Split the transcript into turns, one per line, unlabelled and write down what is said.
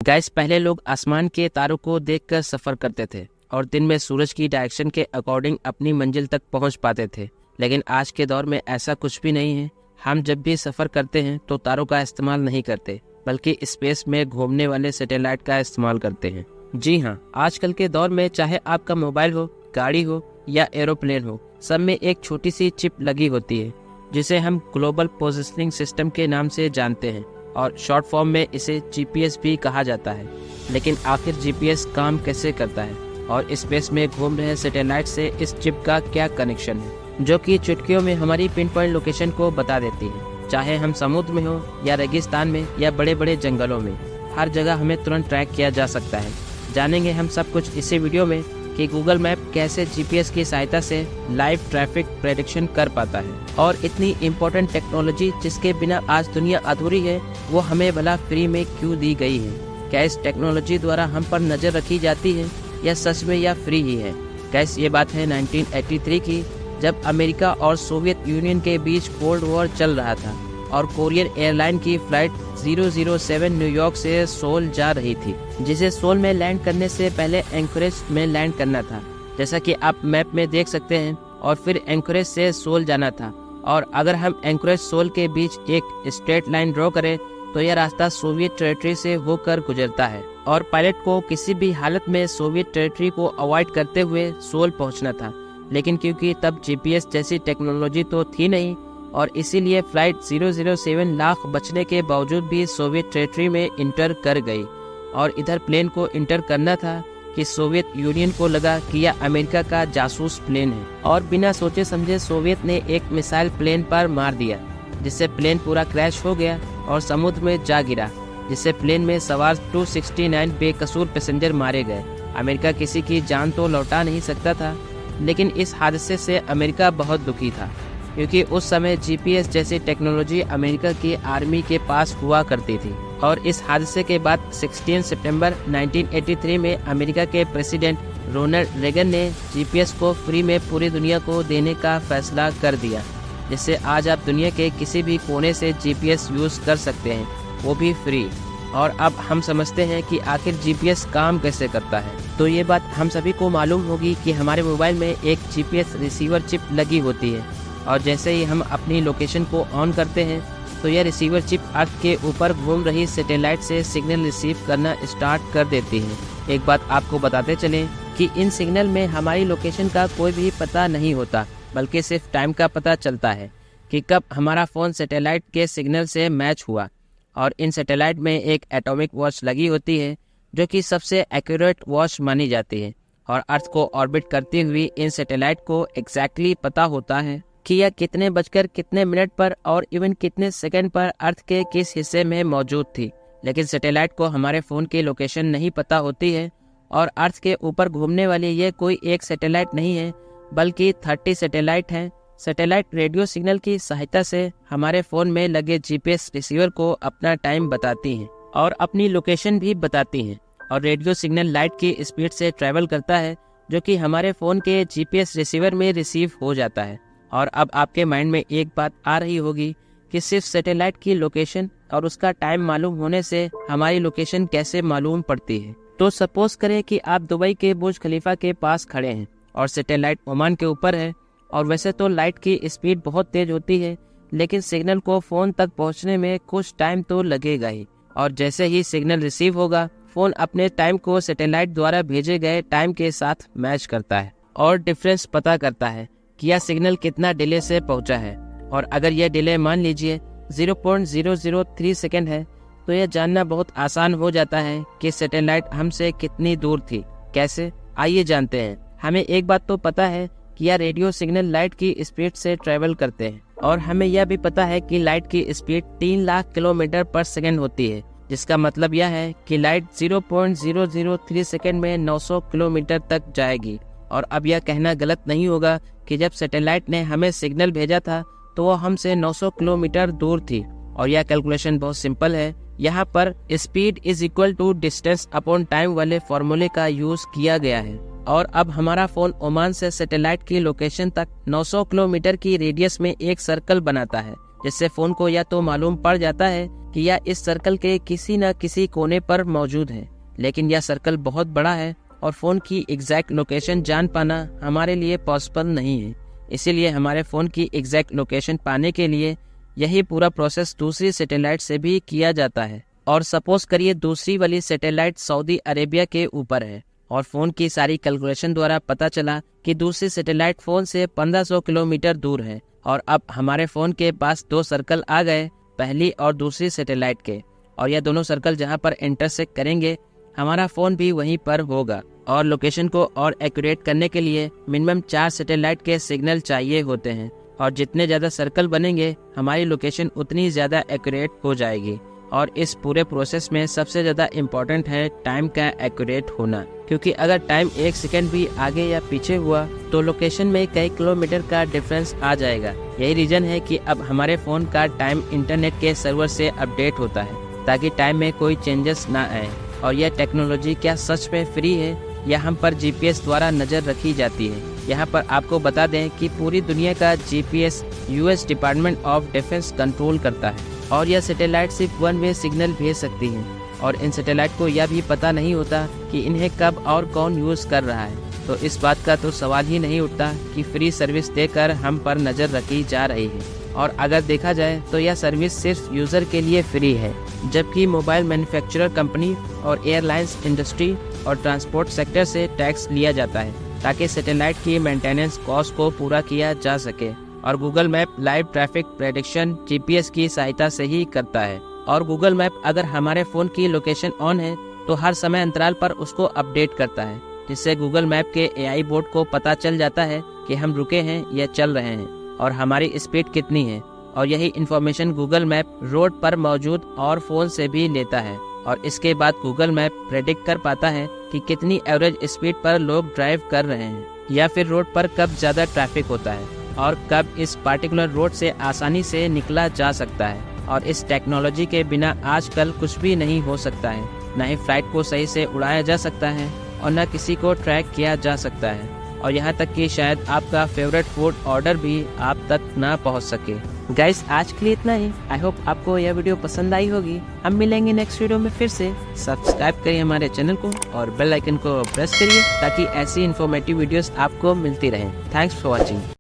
Guys, पहले लोग आसमान के तारों को देखकर सफर करते थे और दिन में सूरज की डायरेक्शन के अकॉर्डिंग अपनी मंजिल तक पहुंच पाते थे। लेकिन आज के दौर में ऐसा कुछ भी नहीं है। हम जब भी सफर करते हैं तो तारों का इस्तेमाल नहीं करते, बल्कि स्पेस में घूमने वाले सैटेलाइट का इस्तेमाल करते हैं। जी हाँ, आजकल के दौर में चाहे आपका मोबाइल हो, गाड़ी हो या एरोप्लेन हो, सब में एक छोटी सी चिप लगी होती है जिसे हम ग्लोबल पोजिशनिंग सिस्टम के नाम से जानते हैं और शॉर्ट फॉर्म में इसे जीपीएस भी कहा जाता है। लेकिन आखिर जीपीएस काम कैसे करता है और स्पेस में घूम रहे सैटेलाइट से इस चिप का क्या कनेक्शन है, जो कि चुटकियों में हमारी पिन पॉइंट लोकेशन को बता देती है। चाहे हम समुद्र में हो या रेगिस्तान में या बड़े बड़े जंगलों में, हर जगह हमें तुरंत ट्रैक किया जा सकता है। जानेंगे हम सब कुछ इसी वीडियो में कि गूगल मैप कैसे जीपीएस की सहायता से लाइव ट्रैफिक प्रेडिक्शन कर पाता है। और इतनी इम्पोर्टेंट टेक्नोलॉजी जिसके बिना आज दुनिया अधूरी है, वो हमें भला फ्री में क्यों दी गई है? क्या इस टेक्नोलॉजी द्वारा हम पर नजर रखी जाती है या सच में या फ्री ही है? कैस ये बात है 1983 की, जब अमेरिका और सोवियत यूनियन के बीच कोल्ड वॉर चल रहा था और कोरियर एयरलाइन की फ्लाइट 007 न्यूयॉर्क से सोल जा रही थी, जिसे सोल में लैंड करने से पहले एंकोरेज में लैंड करना था, जैसा कि आप मैप में देख सकते हैं, और फिर एंकोरेज से सोल जाना था। और अगर हम एंकोरेज सोल के बीच एक स्ट्रेट लाइन ड्रॉ करें तो यह रास्ता सोवियत टेरिटरी से होकर गुजरता है और पायलट को किसी भी हालत में सोवियत टेरिटरी को अवॉइड करते हुए सोल पहुंचना था। लेकिन क्योंकि तब जीपीएस जैसी टेक्नोलॉजी तो थी नहीं और इसीलिए फ्लाइट 007 लाख बचने के बावजूद भी सोवियत टेरिटरी में इंटर कर गई। और इधर प्लेन को इंटर करना था कि सोवियत यूनियन को लगा कि यह अमेरिका का जासूस प्लेन है और बिना सोचे समझे सोवियत ने एक मिसाइल प्लेन पर मार दिया, जिससे प्लेन पूरा क्रैश हो गया और समुद्र में जा गिरा, जिससे प्लेन में सवार 269 बेकसूर पैसेंजर मारे गए। अमेरिका किसी की जान तो लौटा नहीं सकता था, लेकिन इस हादसे से अमेरिका बहुत दुखी था, क्योंकि उस समय जीपीएस जैसी टेक्नोलॉजी अमेरिका की आर्मी के पास हुआ करती थी। और इस हादसे के बाद 16 सितंबर 1983 में अमेरिका के प्रेसिडेंट रोनाल्ड रेगन ने जीपीएस को फ्री में पूरी दुनिया को देने का फैसला कर दिया, जिससे आज आप दुनिया के किसी भी कोने से जीपीएस यूज कर सकते हैं, वो भी फ्री। और अब हम समझते हैं कि आखिर जीपीएस काम कैसे करता है। तो ये बात हम सभी को मालूम होगी कि हमारे मोबाइल में एक जीपीएस रिसीवर चिप लगी होती है और जैसे ही हम अपनी लोकेशन को ऑन करते हैं तो यह रिसीवर चिप अर्थ के ऊपर घूम रही सैटेलाइट से सिग्नल रिसीव करना स्टार्ट कर देती है। एक बात आपको बताते चलें कि इन सिग्नल में हमारी लोकेशन का कोई भी पता नहीं होता, बल्कि सिर्फ टाइम का पता चलता है कि कब हमारा फ़ोन सैटेलाइट के सिग्नल से मैच हुआ। और इन सैटेलाइट में एक एटॉमिक वॉच लगी होती है, जो कि सबसे एक्यूरेट वॉच मानी जाती है। और अर्थ को ऑर्बिट करती हुई इन सैटेलाइट को एग्जैक्टली पता होता है कि यह कितने बजकर कितने मिनट पर और इवन कितने सेकंड पर अर्थ के किस हिस्से में मौजूद थी। लेकिन सैटेलाइट को हमारे फ़ोन की लोकेशन नहीं पता होती है और अर्थ के ऊपर घूमने वाली ये कोई एक सैटेलाइट नहीं है, बल्कि 30 सैटेलाइट हैं। सैटेलाइट रेडियो सिग्नल की सहायता से हमारे फ़ोन में लगे जीपीएस रिसीवर को अपना टाइम बताती हैं और अपनी लोकेशन भी बताती हैं। और रेडियो सिग्नल लाइट की स्पीड से ट्रैवल करता है, जो कि हमारे फ़ोन के जीपीएस रिसीवर में रिसीव हो जाता है। और अब आपके माइंड में एक बात आ रही होगी कि सिर्फ सैटेलाइट की लोकेशन और उसका टाइम मालूम होने से हमारी लोकेशन कैसे मालूम पड़ती है। तो सपोज करें कि आप दुबई के बुर्ज खलीफा के पास खड़े हैं और सैटेलाइट ओमान के ऊपर है। और वैसे तो लाइट की स्पीड बहुत तेज होती है, लेकिन सिग्नल को फ़ोन तक पहुंचने में कुछ टाइम तो लगेगा ही। और जैसे ही सिग्नल रिसीव होगा, फ़ोन अपने टाइम को सैटेलाइट द्वारा भेजे गए टाइम के साथ मैच करता है और डिफरेंस पता करता है कि यह सिग्नल कितना डिले से पहुंचा है। और अगर यह डिले मान लीजिए 0.003 सेकेंड है, तो यह जानना बहुत आसान हो जाता है कि सैटेलाइट हमसे कितनी दूर थी। कैसे? आइए जानते हैं। हमें एक बात तो पता है कि यह रेडियो सिग्नल लाइट की स्पीड से ट्रैवल करते हैं, और हमें यह भी पता है कि लाइट की स्पीड 3 लाख किलोमीटर पर सेकेंड होती है, जिसका मतलब यह है कि लाइट 0.003 सेकेंड में 900 किलोमीटर तक जाएगी। और अब यह कहना गलत नहीं होगा कि जब सैटेलाइट ने हमें सिग्नल भेजा था तो वो हमसे 900 किलोमीटर दूर थी। और यह कैलकुलेशन बहुत सिंपल है। यहाँ पर speed is equal to distance upon time वाले फॉर्मूले का यूज किया गया है। और अब हमारा फ़ोन ओमान से सैटेलाइट की लोकेशन तक 900 किलोमीटर की रेडियस में एक सर्कल बनाता है, जिससे फ़ोन को या तो मालूम पड़ जाता है कि यह इस सर्कल के किसी न किसी कोने पर मौजूद है, लेकिन यह सर्कल बहुत बड़ा है और फ़ोन की एग्जैक्ट लोकेशन जान पाना हमारे लिए पॉसिबल नहीं है। इसीलिए हमारे फ़ोन की एग्जैक्ट लोकेशन पाने के लिए यही पूरा प्रोसेस दूसरी सैटेलाइट से भी किया जाता है। और सपोज करिए दूसरी वाली सैटेलाइट सऊदी अरेबिया के ऊपर है और फ़ोन की सारी कैलकुलेशन द्वारा पता चला कि दूसरी सैटेलाइट फ़ोन से 1500 किलोमीटर दूर है। और अब हमारे फ़ोन के पास 2 सर्कल आ गए, पहली और दूसरी सैटेलाइट के, और यह दोनों सर्कल जहां पर इंटरसेक्ट करेंगे हमारा फ़ोन भी वहीं पर होगा। और लोकेशन को और एक्यूरेट करने के लिए मिनिमम 4 सैटेलाइट के सिग्नल चाहिए होते हैं, और जितने ज़्यादा सर्कल बनेंगे हमारी लोकेशन उतनी ज़्यादा एक्यूरेट हो जाएगी। और इस पूरे प्रोसेस में सबसे ज़्यादा इम्पोर्टेंट है टाइम का एक्यूरेट होना, क्योंकि अगर टाइम 1 सेकेंड भी आगे या पीछे हुआ तो लोकेशन में कई किलोमीटर का डिफरेंस आ जाएगा। यही रीज़न है कि अब हमारे फ़ोन का टाइम इंटरनेट के सर्वर से अपडेट होता है ताकि टाइम में कोई चेंजेस ना आए। और यह टेक्नोलॉजी क्या सच में फ्री है या हम पर जीपीएस द्वारा नज़र रखी जाती है? यहाँ पर आपको बता दें कि पूरी दुनिया का GPS US department of defence control करता है और यह सैटेलाइट सिर्फ 1 वे सिग्नल भेज सकती है। और इन सैटेलाइट को यह भी पता नहीं होता कि इन्हें कब और कौन यूज़ कर रहा है। तो इस बात का तो सवाल ही नहीं उठता कि फ्री सर्विस देकर हम पर नज़र रखी जा रही है। और अगर देखा जाए तो यह सर्विस सिर्फ यूज़र के लिए फ्री है, जबकि मोबाइल मैन्युफैक्चरर कंपनी और एयरलाइंस इंडस्ट्री और ट्रांसपोर्ट सेक्टर से टैक्स लिया जाता है ताकि सैटेलाइट की मेंटेनेंस कॉस्ट को पूरा किया जा सके। और Google map live traffic prediction GPS की सहायता से ही करता है। और गूगल मैप अगर हमारे फ़ोन की लोकेशन ऑन है तो हर समय अंतराल पर उसको अपडेट करता है, जिससे गूगल मैप के एआई बोर्ड को पता चल जाता है कि हम रुके हैं या चल रहे हैं और हमारी स्पीड कितनी है। और यही इन्फॉर्मेशन गूगल मैप रोड पर मौजूद और फ़ोन से भी लेता है। और इसके बाद गूगल मैप प्रेडिक्ट कर पाता है कि कितनी एवरेज स्पीड पर लोग ड्राइव कर रहे हैं या फिर रोड पर कब ज़्यादा ट्रैफिक होता है और कब इस पार्टिकुलर रोड से आसानी से निकला जा सकता है। और इस टेक्नोलॉजी के बिना आजकल कुछ भी नहीं हो सकता है। न ही फ्लाइट को सही से उड़ाया जा सकता है और न किसी को ट्रैक किया जा सकता है। और यहाँ तक कि शायद आपका फेवरेट फूड ऑर्डर भी आप तक ना पहुँच सके। गाइस, आज के लिए इतना ही। आई होप आपको यह वीडियो पसंद आई होगी। हम मिलेंगे नेक्स्ट वीडियो में फिर से। सब्सक्राइब करिए हमारे चैनल को और बेल आइकन को प्रेस करिए ताकि ऐसी इन्फॉर्मेटिव वीडियोस आपको मिलती रहें। Thanks for watching.